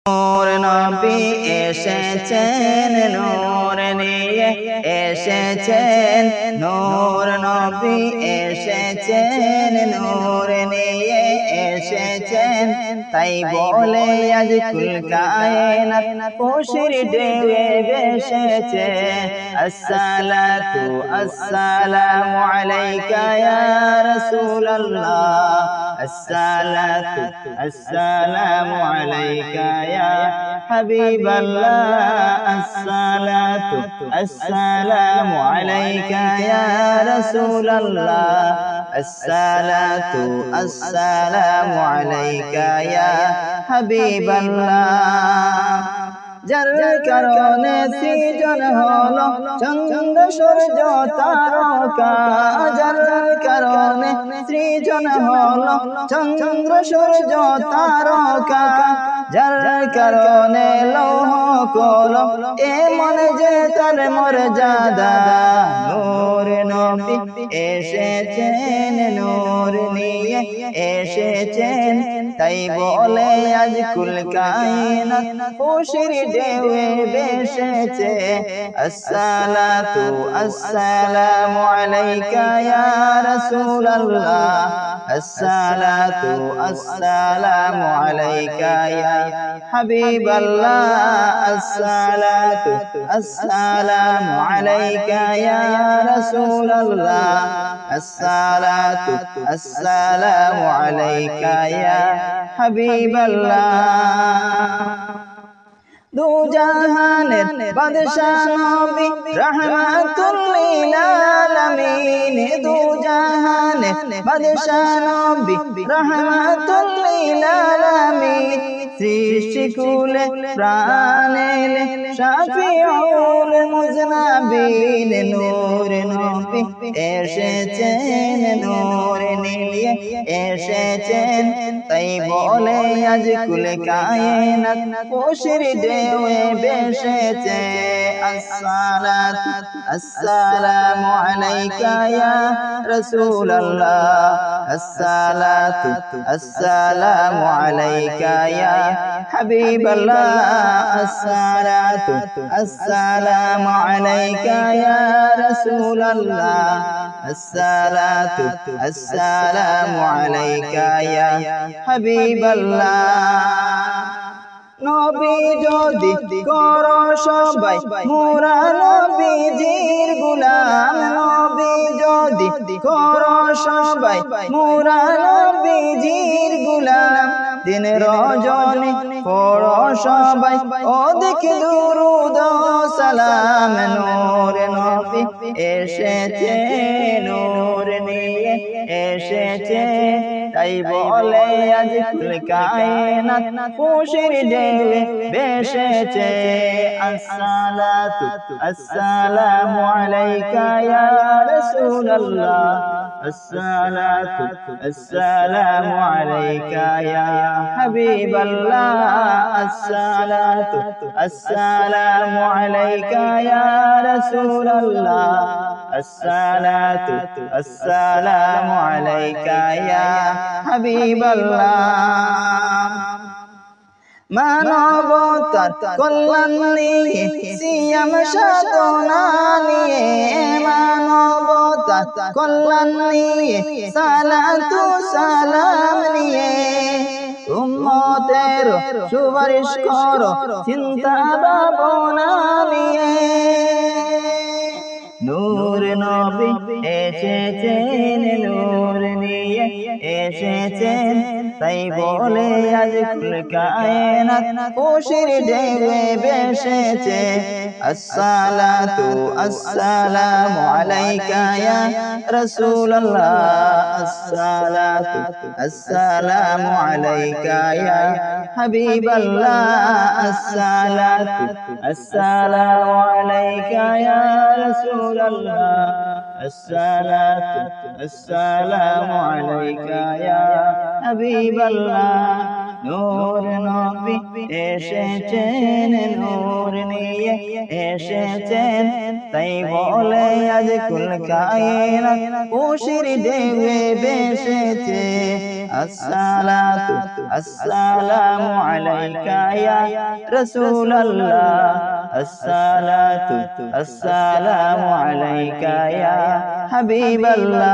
নূর নবী এসেছেন নূর নিয়ে এসেছেন, নূর নবী এসেছেন নূর নিয়ে এসেছেন। তাই বলে আজ কুল কায়নাত খুশির ঢেউয়ে ভেসেছে। আসসালাতু আসসালামু আলাইকা ইয়া রাসূলুল্লাহ, আসসালাতু আসসালামু আলাইকা ইয়া হাবিবাল্লাহ, আসসালাতু আসসালামু আলাইকা ইয়া রাসূলুল্লাহ, আসসালাতু আসসালামু আলাইকা ইয়া হাবিবাল্লাহ। যার কারণে সৃজন হলো চন্দ্র সূর্য তারকা, যার কারণে সৃজন হলো চন্দ্র সূর্য তারকা, যার কারণে লৌহ কলম এমন যে তার মর্যাদা। নূর নবী এসেছেন নূর নিয়ে এসেছেন, তাই বলে আজ কুল কায়নাত খুশির ঢেউয়ে ভেসেছে। আসসালাতু আসসালামু আলাইকা ইয়া রাসূলুল্লাহ, আসসালাতু আসসালামু আলাইকা ইয়া হাবিবাল্লাহ, আসসালাতু আসসালামু আলাইকা ইয়া রাসূলুল্লাহ, আসসালাতু আসসালামু আলাইকা ইয়া হাবিবাল্লাহ। দু জাহানের বাদশা নবী রাহমাতুল লিল আলামিন, দু জাহানের বাদশা নবী রাহমাতুল লিল আলামিন। সৃষ্টি কুলে প্রাণেলে শাফিউল মুজনাবিন, নূর নবী এসেছেন নূর নিয়ে এসেছেন, তাই বলে আজ কুল কায়নাত খুশির ঢেউয়ে ভেসেছে। আসসালাতু আসসালামু আলাইকা ইয়া রাসূলুল্লাহ, আসসালাতু আসসালামু আলাইকা ইয়া হাবিবাল্লাহ, আসসালাতু আসসালামু আলাইকা ইয়া রাসূলুল্লাহ, আসসালাতু আসসালামু আলাইকা ইয়া হাবিবাল্লাহ। নবী যদি করো সবাই মোরা নবীজির গোলাম, নবী যদি করো সবাই মোরা নবীজির গোলাম। দিন রজনী পড়ো সবাই অধিক দুরূদ ও সালাম। নূর নবী এসেছে নূর নিয়ে এসেছে, তাই বলে আজ কুল কায়নাত খুশির ঢেউয়ে ভেসেছে। আসসালাতু আসসালামু আলাইকা ইয়া রাসূলুল্লাহ, আসসালাতু আসসালামু আলাইকা ইয়া হাবিবাল্লাহ, আসসালাতু আসসালামু আলাইকা ইয়া রাসূলুল্লাহ, আসসালাতু আসসালামু আলাইকা ইয়া হাবিবাল্লাহ। মানবতার কল্যাণ নিয়ে সিয়াম সাধনা নিয়ে, মানবতার কল্যাণ নিয়ে সালাতু সালাম নিয়ে। উম্মতের সুপারিশ করো চিন্তা ভাবনা নিয়ে। নূর নবী এসেছেন নূর নিয়ে এসেছেন, তাই বলে আজ কুল কায়নাত খুশির ঢেউয়ে ভেসেছে। আসসালাতু আসসালামু আলাইকা ইয়া রাসূলুল্লাহ, আসসালাতু আসসালামু আলাইকা ইয়া হাবিবাল্লাহ, আসসালাতু আসসালামু আলাইকা ইয়া রাসূলুল্লাহ, আসসালাতু আসসালামু আলাইকা ইয়া হাবিবাল্লাহ। নূর নবী এসেছেন নূর নিয়ে এসেছেন তাই বলে আজ কুল কায়নাত খুশির ঢেউয়ে ভেসেছে আসসালাতু আসসালামু আলাইকা ইয়া রাসূলুল্লাহ আসসালাতু আসসালামু আলাইকা ইয়া হাবিবাল্লাহ